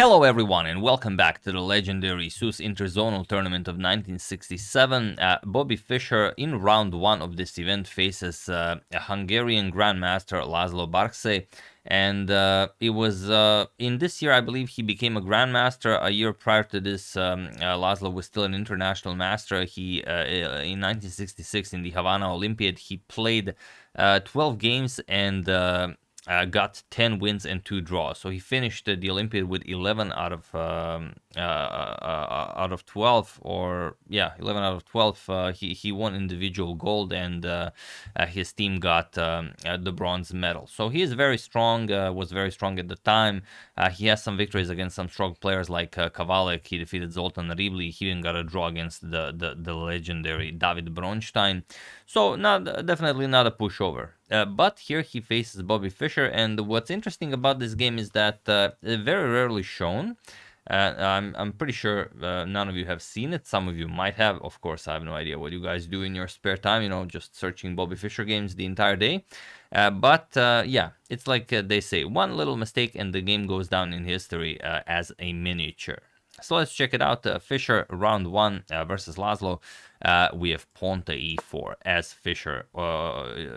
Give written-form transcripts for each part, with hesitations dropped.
Hello everyone and welcome back to the legendary Sousse Interzonal tournament of 1967. Bobby Fischer in round 1 of this event faces a Hungarian Grandmaster Laszlo Barczay, and it was in this year I believe he became a Grandmaster. A year prior to this, Laszlo was still an international master. He in 1966 in the Havana Olympiad he played 12 games and got 10 wins and 2 draws. So he finished the Olympiad with 11 out of 12, or yeah, 11 out of 12. He won individual gold, and his team got the bronze medal. So he is very strong. Was very strong at the time. He has some victories against some strong players like Qa5. He defeated Zoltan Ribli. He even got a draw against the legendary David Bronstein. So definitely not a pushover. But here he faces Bobby Fischer, and what's interesting about this game is that very rarely shown. I'm pretty sure none of you have seen it. Some of you might have. Of course, I have no idea what you guys do in your spare time, just searching Bobby Fischer games the entire day. But yeah, it's like they say, one little mistake and the game goes down in history as a miniature. So let's check it out. Fischer round 1 versus Laszlo. We have pawn to e4 as Fischer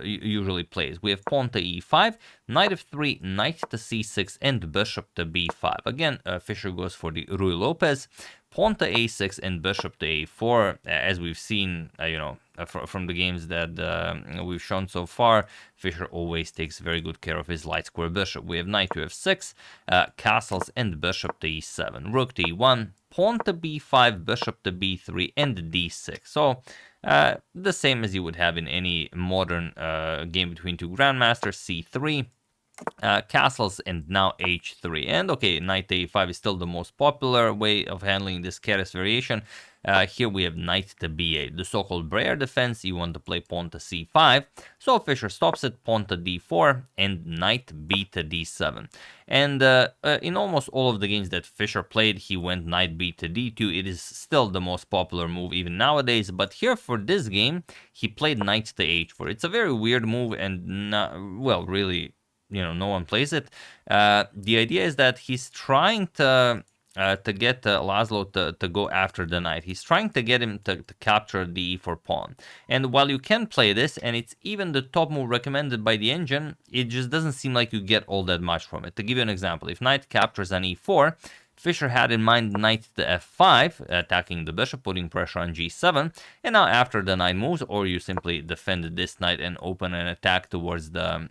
usually plays. We have pawn to e5, knight f3, knight to c6, and bishop to b5. Again, Fischer goes for the Ruy Lopez. Pawn to a6 and bishop to a4. As we've seen, from the games that we've shown so far, Fischer always takes very good care of his light square bishop. We have knight to f6, castles, and bishop to e7, rook to e1, pawn to b5, bishop to b3, and d6. So the same as you would have in any modern game between two grandmasters. c3, castles, and now h3. And okay, knight to a5 is still the most popular way of handling this Keres variation. Here we have knight to b8, the so-called Breyer defense. You want to play pawn to c5, so Fischer stops it, pawn to d4, and knight b to d7. And in almost all of the games that Fischer played, he went knight b to d2. It is still the most popular move even nowadays, but here for this game, he played knight to h4. It's a very weird move, and well, really, no one plays it. The idea is that he's trying to get Laszlo to go after the knight. He's trying to get him to capture the e4 pawn. And while you can play this, and it's even the top move recommended by the engine, it just doesn't seem like you get all that much from it. To give you an example, if knight captures on e4, Fischer had in mind knight to f5, attacking the bishop, putting pressure on g7, and now after the knight moves, or you simply defend this knight and open an attack towards the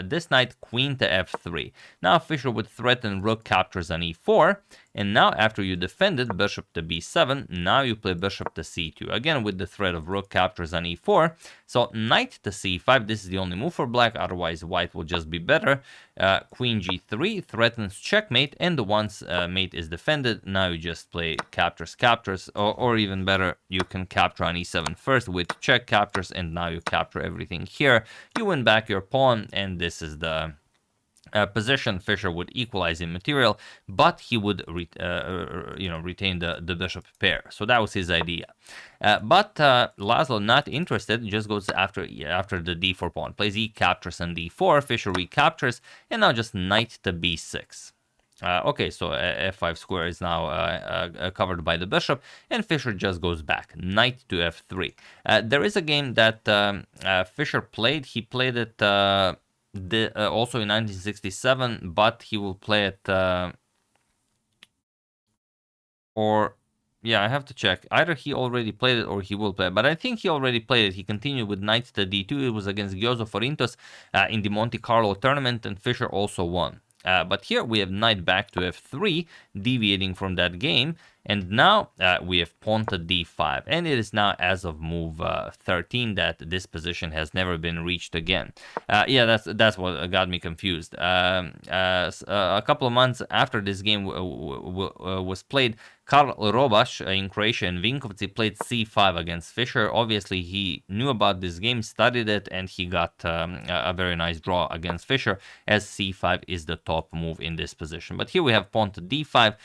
this knight, queen to f3. Now Fischer would threaten rook captures on e4, and now after you defended bishop to b7, now you play bishop to c2, again with the threat of rook captures on e4. So knight to c5, this is the only move for black, otherwise white will just be better. Queen g3 threatens checkmate, and once mate is defended, now you just play captures, or even better, you can capture on e7 first with check captures, and now you capture everything here. You win back your pawn, and this is the position. Fischer would equalize in material, but he would retain the bishop pair. So that was his idea. But Laszlo, not interested, just goes after the d4 pawn, plays e captures on d4. Fischer recaptures, and now just knight to b6. Okay, so f5 square is now covered by the bishop, and Fischer just goes back, knight to f3. There is a game that Fischer played. He played it also in 1967, but he will play it, or yeah, I have to check. Either he already played it or he will play it, but I think he already played it. He continued with knight to d2. It was against Gyozo Forintos in the Monte Carlo tournament, and Fischer also won. But here we have knight back to f3, deviating from that game, and now we have pawn to d5, and it is now as of move 13 that this position has never been reached again. Yeah, that's what got me confused. A couple of months after this game was played, Karl Robaš in Croatia and Vinkovci played c5 against Fischer. Obviously, he knew about this game, studied it, and he got a very nice draw against Fischer, as c5 is the top move in this position. But here we have pawn to d5,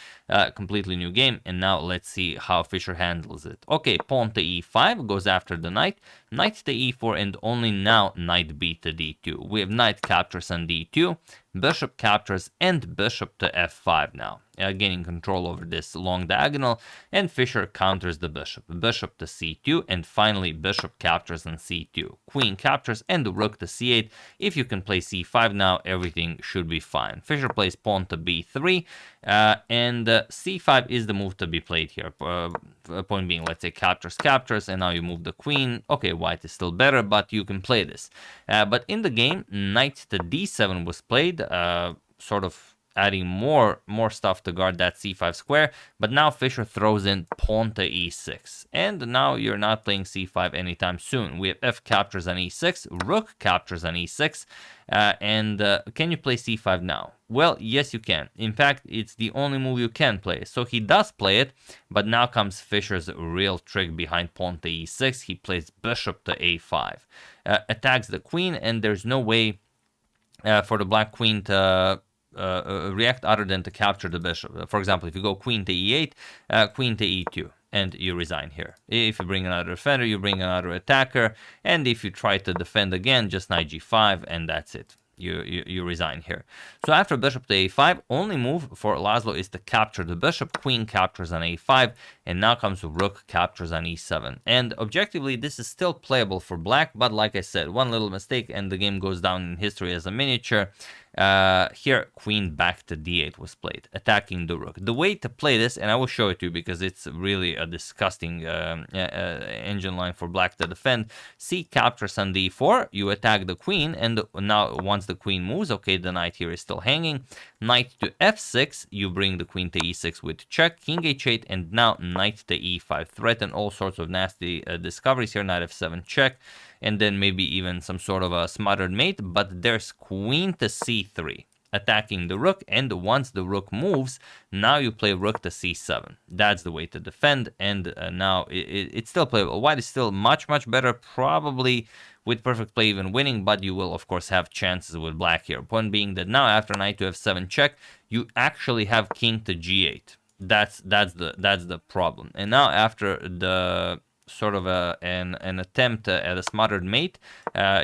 completely new game, and now let's see how Fischer handles it. Okay, pawn to e5 goes after the knight. knight to e4, and only now knight b to d2. We have knight captures on d2, bishop captures, and bishop to f5 now, gaining control over this long diagonal, and Fischer counters the bishop. Bishop to c2, and finally bishop captures on c2. Queen captures, and the rook to c8. If you can play c5 now, everything should be fine. Fischer plays pawn to b3, and c5 is the move to be played here. Point being, let's say captures, and now you move the queen. Okay, white is still better, but you can play this. But in the game, knight to d7 was played, sort of adding more stuff to guard that c5 square. But now Fischer throws in pawn to e6, and now you're not playing c5 anytime soon. We have f captures on e6, rook captures on e6, and can you play c5 now? Well, yes, you can. In fact, it's the only move you can play. So he does play it, but now comes Fischer's real trick behind pawn to e6. He plays bishop to a5, attacks the queen, and there's no way for the black queen to react other than to capture the bishop. For example, if you go queen to e8, queen to e2, and you resign here. If you bring another defender, you bring another attacker, and if you try to defend again, just knight g5, and that's it. You resign here. So after bishop to a5, only move for Laszlo is to capture the bishop. Queen captures on a5, and now comes rook captures on e7. And objectively, this is still playable for black, but like I said, one little mistake and the game goes down in history as a miniature. Here, queen back to d8 was played, attacking the rook. The way to play this, and I will show it to you because it's really a disgusting engine line for black to defend. C captures on d4, you attack the queen, and now once the queen moves, okay, the knight here is still hanging. Knight to f6, you bring the queen to e6 with check, king h8, and now knight to e5. Threaten all sorts of nasty discoveries here, knight f7 check, and then maybe even some sort of a smothered mate, but there's queen to c3, attacking the rook, and once the rook moves, now you play rook to c7. That's the way to defend, and now it's still playable. White is still much better, probably with perfect play even winning, but you will of course have chances with black here. Point being that now after knight to f7 check, you actually have king to g8. That's the problem. And now after the sort of an attempt at a smothered mate,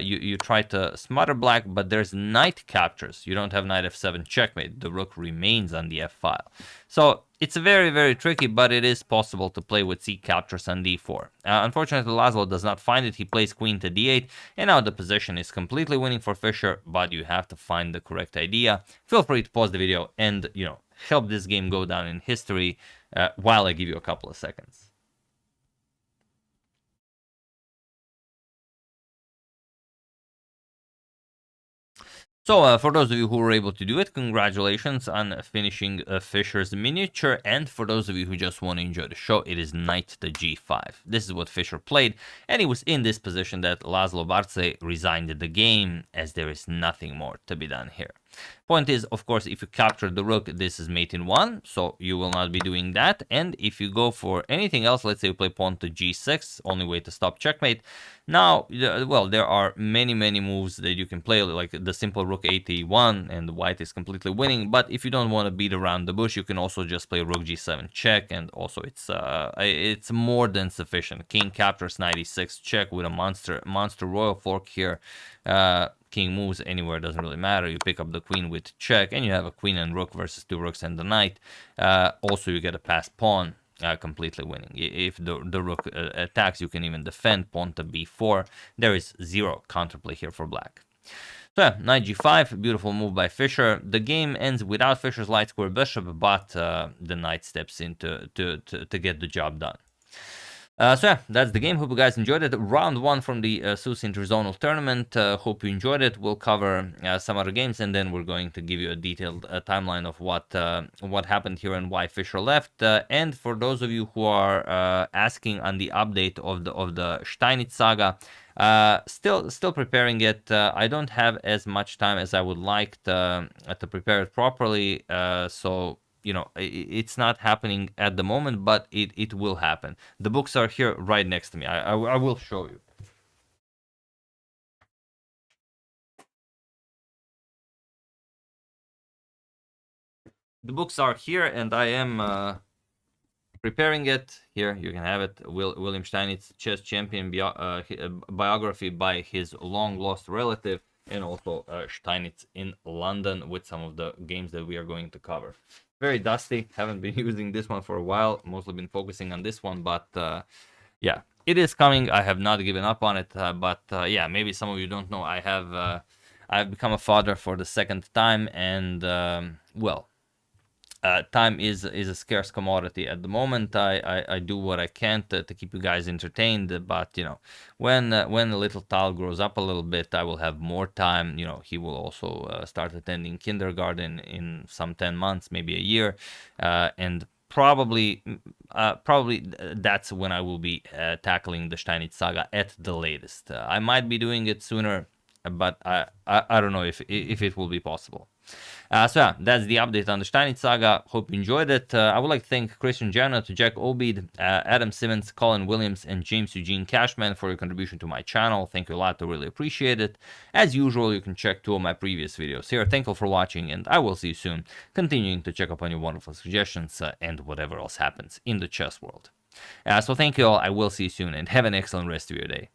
you try to smother black, but there's knight captures. You don't have knight f7 checkmate. The rook remains on the f file. So it's very tricky, but it is possible to play with c captures on d4. Unfortunately, Laszlo does not find it. He plays queen to d8, and now the position is completely winning for Fischer, but you have to find the correct idea. Feel free to pause the video and, help this game go down in history while I give you a couple of seconds. So for those of you who were able to do it, congratulations on finishing Fischer's miniature, and for those of you who just want to enjoy the show, it is knight to g5. This is what Fischer played, and it was in this position that Laszlo Barczay resigned the game, as there is nothing more to be done here. Point is, of course, if you capture the rook, this is mate in 1, so you will not be doing that. And if you go for anything else, let's say you play pawn to g6, only way to stop checkmate. Now, well, there are many moves that you can play, like the simple rook a to e1, and white is completely winning. But if you don't want to beat around the bush, you can also just play rook g7 check, and also it's more than sufficient. King captures knight e6 check with a monster royal fork here. King moves anywhere, doesn't really matter. You pick up the queen with check, and you have a queen and rook versus two rooks and the knight. Also, you get a passed pawn, completely winning. If the rook attacks, you can even defend pawn to b4. There is zero counterplay here for black. So yeah, knight g5, beautiful move by Fischer. The game ends without Fischer's light square bishop, but the knight steps in to get the job done. So yeah, that's the game. Hope you guys enjoyed it. Round 1 from the Sousse Interzonal tournament. Hope you enjoyed it. We'll cover some other games, and then we're going to give you a detailed timeline of what happened here and why Fischer left. And for those of you who are asking on the update of the Steinitz saga, still preparing it. I don't have as much time as I would like to prepare it properly. So it's not happening at the moment, but it will happen. The books are here right next to me. I will show you. The books are here, and I am preparing it. Here you can have it. William Steinitz, chess champion, biography by his long lost relative, and also Steinitz in London with some of the games that we are going to cover. Very dusty. Haven't been using this one for a while. Mostly been focusing on this one, but yeah, it is coming. I have not given up on it, but yeah, maybe some of you don't know. I've become a father for the second time, and well, time is a scarce commodity at the moment. I do what I can to keep you guys entertained, but you know, when the little Tal grows up a little bit, I will have more time. You know, he will also start attending kindergarten in some 10 months, maybe a year, and probably that's when I will be tackling the Steinitz saga at the latest. I might be doing it sooner, but I don't know if it will be possible. So yeah, that's the update on the Steinitz saga. Hope you enjoyed it. I would like to thank Christian Jana, to Jack Obid, Adam Simmons, Colin Williams, and James Eugene Cashman for your contribution to my channel. Thank you a lot. I really appreciate it. As usual, you can check 2 of my previous videos here. Thank you for watching, and I will see you soon, continuing to check up on your wonderful suggestions and whatever else happens in the chess world. So thank you all. I will see you soon, and have an excellent rest of your day.